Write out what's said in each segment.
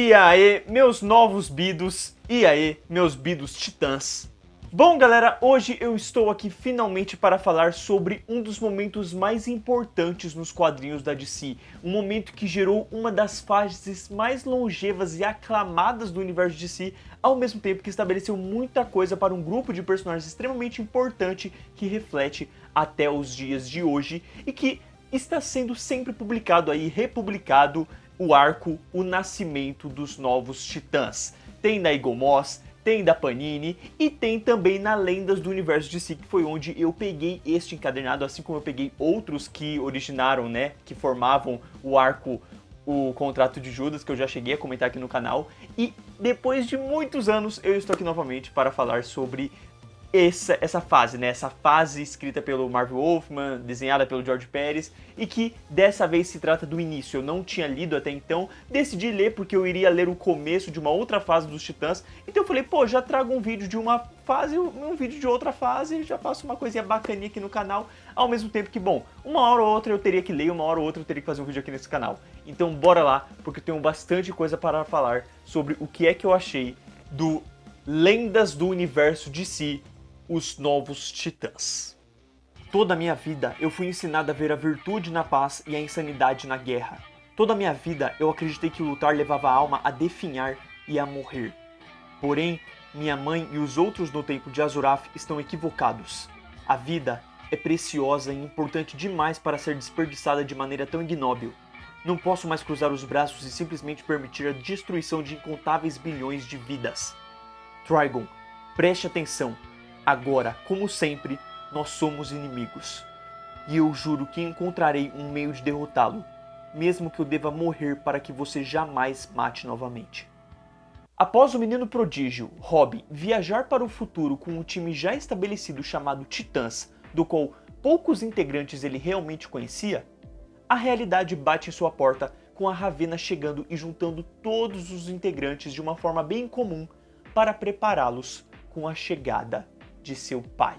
E aí, meus novos bidos, e aí, meus bidos titãs. Bom, galera, hoje eu estou aqui finalmente para falar sobre um dos momentos mais importantes nos quadrinhos da DC. Um momento que gerou uma das fases mais longevas e aclamadas do universo DC, ao mesmo tempo que estabeleceu muita coisa para um grupo de personagens extremamente importante que reflete até os dias de hoje e que está sendo sempre publicado aí, republicado, o arco O Nascimento dos Novos Titãs. Tem da Eagle Moss, tem da Panini e tem também na Lendas do Universo DC, que foi onde eu peguei este encadernado, assim como eu peguei outros que originaram, né, que formavam o arco O Contrato de Judas, que eu já cheguei a comentar aqui no canal. E depois de muitos anos, eu estou aqui novamente para falar sobre essa fase, né? Essa fase escrita pelo Marv Wolfman, desenhada pelo George Pérez, e que dessa vez se trata do início. Eu não tinha lido até então, decidi ler porque eu iria ler o começo de uma outra fase dos Titãs, então eu falei, pô, já trago um vídeo de uma fase, um vídeo de outra fase, já faço uma coisinha bacaninha aqui no canal, ao mesmo tempo que, bom, uma hora ou outra eu teria que ler, uma hora ou outra eu teria que fazer um vídeo aqui nesse canal. Então bora lá, porque eu tenho bastante coisa para falar sobre o que é que eu achei do Lendas do Universo DC, Os Novos Titãs. Toda a minha vida eu fui ensinado a ver a virtude na paz e a insanidade na guerra. Toda a minha vida eu acreditei que lutar levava a alma a definhar e a morrer. Porém, minha mãe e os outros no templo de Azurath estão equivocados. A vida é preciosa e importante demais para ser desperdiçada de maneira tão ignóbil. Não posso mais cruzar os braços e simplesmente permitir a destruição de incontáveis bilhões de vidas. Trigon, preste atenção. Agora, como sempre, nós somos inimigos. E eu juro que encontrarei um meio de derrotá-lo, mesmo que eu deva morrer para que você jamais mate novamente. Após o menino prodígio, Robin, viajar para o futuro com um time já estabelecido chamado Titãs, do qual poucos integrantes ele realmente conhecia, a realidade bate em sua porta com a Ravena chegando e juntando todos os integrantes de uma forma bem comum para prepará-los com a chegada de seu pai.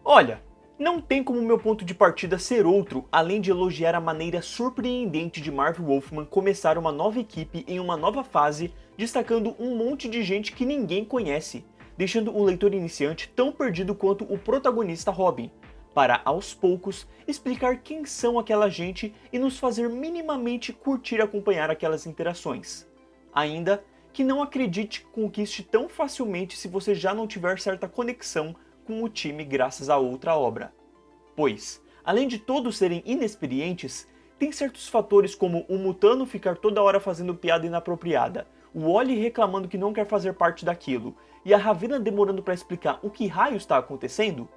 Olha, não tem como meu ponto de partida ser outro, além de elogiar a maneira surpreendente de Marv Wolfman começar uma nova equipe em uma nova fase, destacando um monte de gente que ninguém conhece, deixando o leitor iniciante tão perdido quanto o protagonista Robin, para aos poucos explicar quem são aquela gente e nos fazer minimamente curtir acompanhar aquelas interações. Ainda que não acredite que conquiste tão facilmente se você já não tiver certa conexão com o time graças a outra obra. Pois, além de todos serem inexperientes, tem certos fatores como o Mutano ficar toda hora fazendo piada inapropriada, o Wally reclamando que não quer fazer parte daquilo, e a Ravena demorando para explicar o que raio está acontecendo,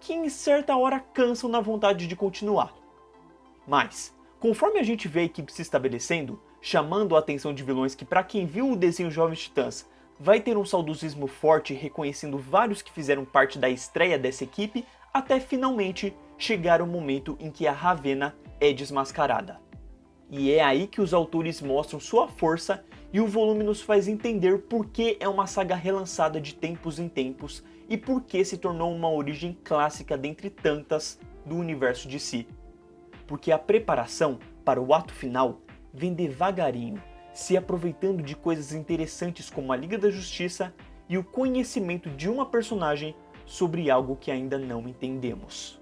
que em certa hora cansam na vontade de continuar. Mas, conforme a gente vê a equipe se estabelecendo, chamando a atenção de vilões que, para quem viu o desenho Jovens Titãs, vai ter um saudosismo forte reconhecendo vários que fizeram parte da estreia dessa equipe, até finalmente chegar o momento em que a Ravena é desmascarada. E é aí que os autores mostram sua força e o volume nos faz entender por que é uma saga relançada de tempos em tempos e por que se tornou uma origem clássica dentre tantas do universo de si. Porque a preparação para o ato final vem devagarinho, se aproveitando de coisas interessantes como a Liga da Justiça e o conhecimento de uma personagem sobre algo que ainda não entendemos.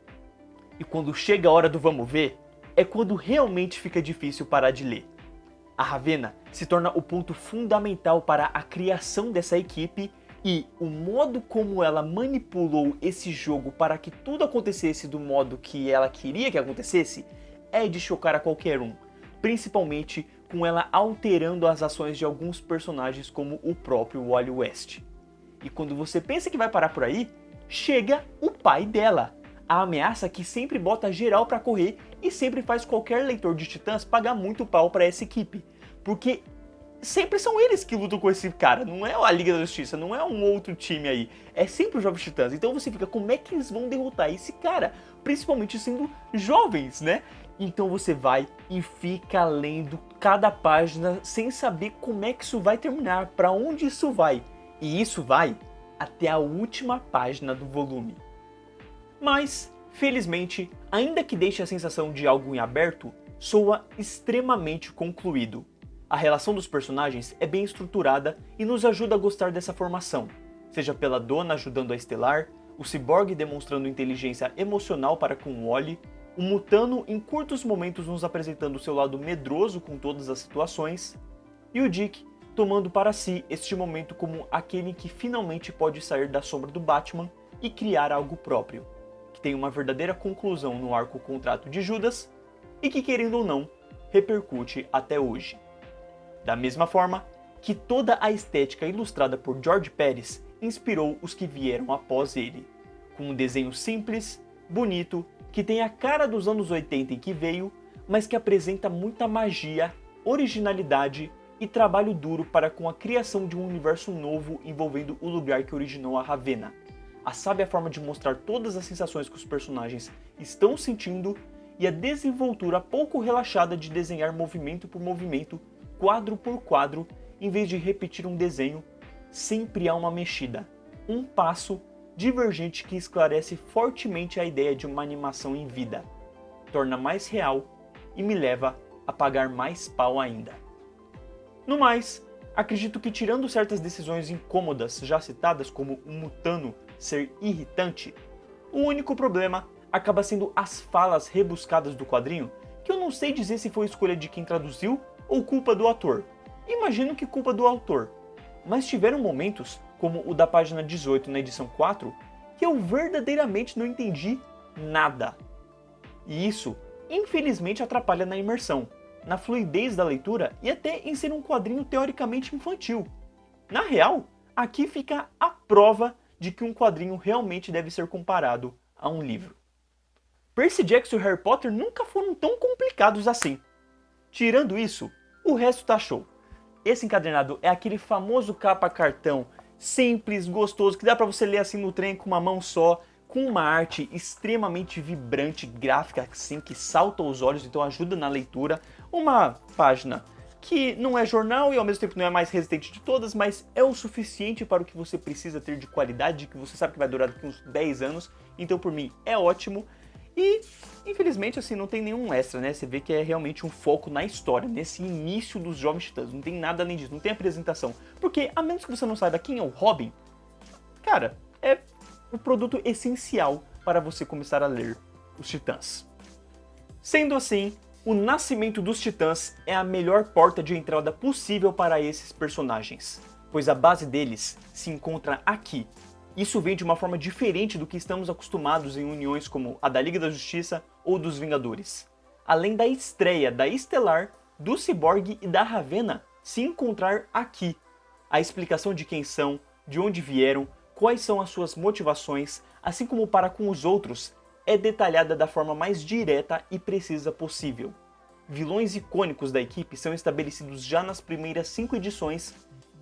E quando chega a hora do vamos ver, é quando realmente fica difícil parar de ler. A Ravena se torna o ponto fundamental para a criação dessa equipe e o modo como ela manipulou esse jogo para que tudo acontecesse do modo que ela queria que acontecesse é de chocar a qualquer um. Principalmente com ela alterando as ações de alguns personagens como o próprio Wally West. E quando você pensa que vai parar por aí, chega o pai dela, a ameaça que sempre bota geral pra correr e sempre faz qualquer leitor de Titãs pagar muito pau pra essa equipe, porque sempre são eles que lutam com esse cara, não é a Liga da Justiça, não é um outro time aí, é sempre os Jovens Titãs. Então você fica, como é que eles vão derrotar esse cara? Principalmente sendo jovens, né? Então você vai e fica lendo cada página sem saber como é que isso vai terminar, para onde isso vai. E isso vai até a última página do volume. Mas, felizmente, ainda que deixe a sensação de algo em aberto, soa extremamente concluído. A relação dos personagens é bem estruturada e nos ajuda a gostar dessa formação, seja pela Donna ajudando a Stellar, o Cyborg demonstrando inteligência emocional para com o Wally, o Mutano em curtos momentos nos apresentando seu lado medroso com todas as situações, e o Dick tomando para si este momento como aquele que finalmente pode sair da sombra do Batman e criar algo próprio, que tem uma verdadeira conclusão no arco Contrato de Judas e que, querendo ou não, repercute até hoje. Da mesma forma que toda a estética ilustrada por George Pérez inspirou os que vieram após ele, com um desenho simples, bonito, que tem a cara dos anos 80 em que veio, mas que apresenta muita magia, originalidade e trabalho duro para com a criação de um universo novo envolvendo o lugar que originou a Ravenna. A sábia forma de mostrar todas as sensações que os personagens estão sentindo e a desenvoltura pouco relaxada de desenhar movimento por movimento, quadro por quadro, em vez de repetir um desenho, sempre há uma mexida, um passo divergente que esclarece fortemente a ideia de uma animação em vida, torna mais real e me leva a pagar mais pau ainda. No mais, acredito que tirando certas decisões incômodas já citadas como o Mutano ser irritante, o único problema acaba sendo as falas rebuscadas do quadrinho, que eu não sei dizer se foi escolha de quem traduziu ou culpa do ator. Imagino que culpa do autor, mas tiveram momentos, como o da página 18 na edição 4, que eu verdadeiramente não entendi nada. E isso, infelizmente, atrapalha na imersão, na fluidez da leitura e até em ser um quadrinho teoricamente infantil. Na real, aqui fica a prova de que um quadrinho realmente deve ser comparado a um livro. Percy Jackson e Harry Potter nunca foram tão complicados assim. Tirando isso, o resto tá show. Esse encadernado é aquele famoso capa cartão, simples, gostoso, que dá pra você ler assim no trem com uma mão só, com uma arte extremamente vibrante, gráfica, assim, que salta aos olhos, então ajuda na leitura. Uma página que não é jornal e ao mesmo tempo não é a mais resistente de todas, mas é o suficiente para o que você precisa ter de qualidade, que você sabe que vai durar daqui uns 10 anos, então por mim é ótimo. E, infelizmente, assim, não tem nenhum extra, né? Você vê que é realmente um foco na história, nesse início dos Jovens Titãs. Não tem nada além disso, não tem apresentação. Porque, a menos que você não saiba quem é o Robin, cara, é o produto essencial para você começar a ler os Titãs. Sendo assim, o nascimento dos Titãs é a melhor porta de entrada possível para esses personagens, pois a base deles se encontra aqui. Isso vem de uma forma diferente do que estamos acostumados em uniões como a da Liga da Justiça ou dos Vingadores. Além da estreia da Stellar, do Cyborg e da Ravenna se encontrar aqui. A explicação de quem são, de onde vieram, quais são as suas motivações, assim como para com os outros, é detalhada da forma mais direta e precisa possível. Vilões icônicos da equipe são estabelecidos já nas primeiras 5 edições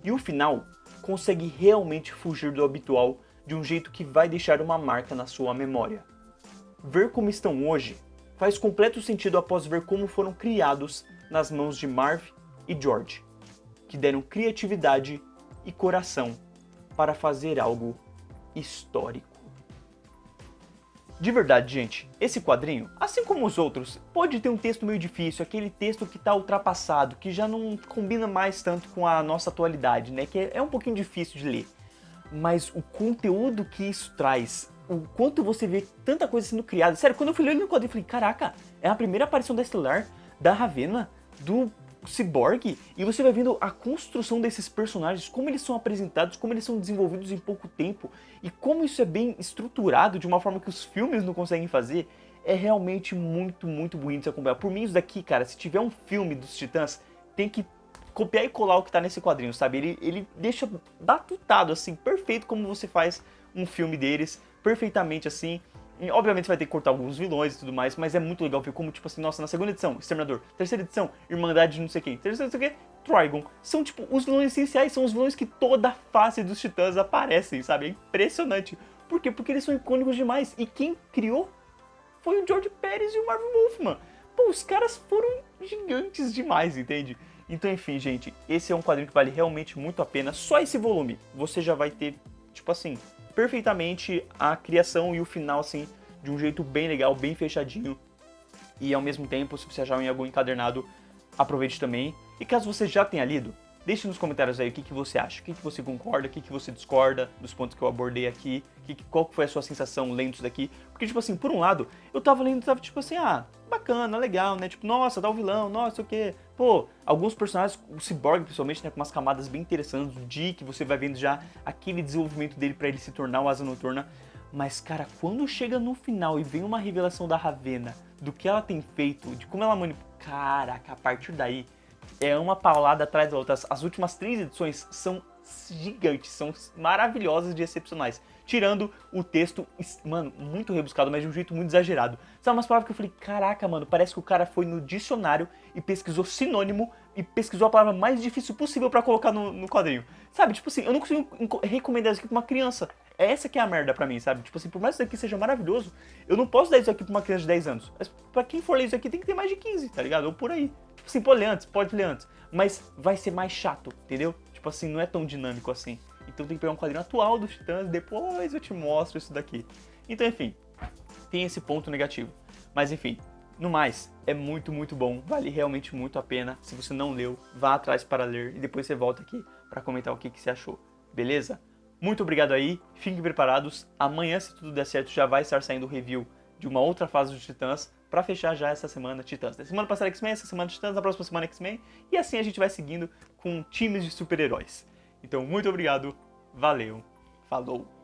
e o final consegue realmente fugir do habitual de um jeito que vai deixar uma marca na sua memória. Ver como estão hoje faz completo sentido após ver como foram criados nas mãos de Marv e George, que deram criatividade e coração para fazer algo histórico. De verdade, gente, esse quadrinho, assim como os outros, pode ter um texto meio difícil, aquele texto que está ultrapassado, que já não combina mais tanto com a nossa atualidade, né? Que é um pouquinho difícil de ler. Mas o conteúdo que isso traz, o quanto você vê tanta coisa sendo criada. Sério, quando eu fui ler no quadrinho, eu falei, caraca, é a primeira aparição da Stellar, da Ravenna, do Cyborg, e você vai vendo a construção desses personagens, como eles são apresentados, como eles são desenvolvidos em pouco tempo, e como isso é bem estruturado de uma forma que os filmes não conseguem fazer, é realmente muito, muito bonito de acompanhar. Por mim, isso daqui, cara, se tiver um filme dos Titãs, tem que copiar e colar o que tá nesse quadrinho, sabe? Ele deixa batutado, assim, perfeito como você faz um filme deles, perfeitamente assim. E, obviamente você vai ter que cortar alguns vilões e tudo mais, mas é muito legal ver como, tipo assim, nossa, na segunda edição, Exterminador, terceira edição, Irmandade de não sei quem, terceira edição, não sei o quê, Trigon. São, tipo, os vilões essenciais, são os vilões que toda a face dos Titãs aparecem, sabe? É impressionante. Por quê? Porque eles são icônicos demais. E quem criou foi o George Pérez e o Marv Wolfman. Pô, os caras foram gigantes demais, entende? Então, enfim, gente, esse é um quadrinho que vale realmente muito a pena. Só esse volume, você já vai ter, tipo assim, perfeitamente a criação e o final, assim, de um jeito bem legal, bem fechadinho. E ao mesmo tempo, se você achar em algum encadernado, aproveite também. E caso você já tenha lido, deixe nos comentários aí o que você acha, o que você concorda, o que você discorda dos pontos que eu abordei aqui, qual foi a sua sensação lendo isso daqui. Porque, tipo assim, por um lado, eu tava lendo e tava tipo assim, bacana, legal, né? Tipo, nossa, dá o vilão, nossa, o quê? Pô, alguns personagens, o Cyborg principalmente, né, com umas camadas bem interessantes, o Dick, você vai vendo já aquele desenvolvimento dele pra ele se tornar o Asa Noturna. Mas, cara, quando chega no final e vem uma revelação da Ravena, do que ela tem feito, de como ela manipula... Caraca, a partir daí, é uma paulada atrás da outra. As últimas 3 edições são gigantes, são maravilhosas e excepcionais. Tirando o texto, mano, muito rebuscado, mas de um jeito muito exagerado. Sabe umas palavras que eu falei, caraca, mano, parece que o cara foi no dicionário e pesquisou sinônimo e pesquisou a palavra mais difícil possível pra colocar no quadrinho. Sabe, tipo assim, eu não consigo recomendar isso aqui pra uma criança. Essa que é a merda pra mim, sabe? Tipo assim, por mais que isso aqui seja maravilhoso, eu não posso dar isso aqui pra uma criança de 10 anos. Mas pra quem for ler isso aqui tem que ter mais de 15, tá ligado? Ou por aí. Tipo assim, pode ler antes. Mas vai ser mais chato, entendeu? Tipo assim, não é tão dinâmico assim. Então tem que pegar um quadrinho atual dos Titãs, depois eu te mostro isso daqui. Então, enfim, tem esse ponto negativo. Mas enfim, no mais, é muito, muito bom. Vale realmente muito a pena. Se você não leu, vá atrás para ler e depois você volta aqui para comentar o que você achou. Beleza? Muito obrigado aí, fiquem preparados. Amanhã, se tudo der certo, já vai estar saindo o review de uma outra fase dos Titãs para fechar já essa semana Titãs. Na semana passada X-Men, essa semana Titãs, na próxima semana X-Men. E assim a gente vai seguindo com times de super-heróis. Então, muito obrigado, valeu, falou!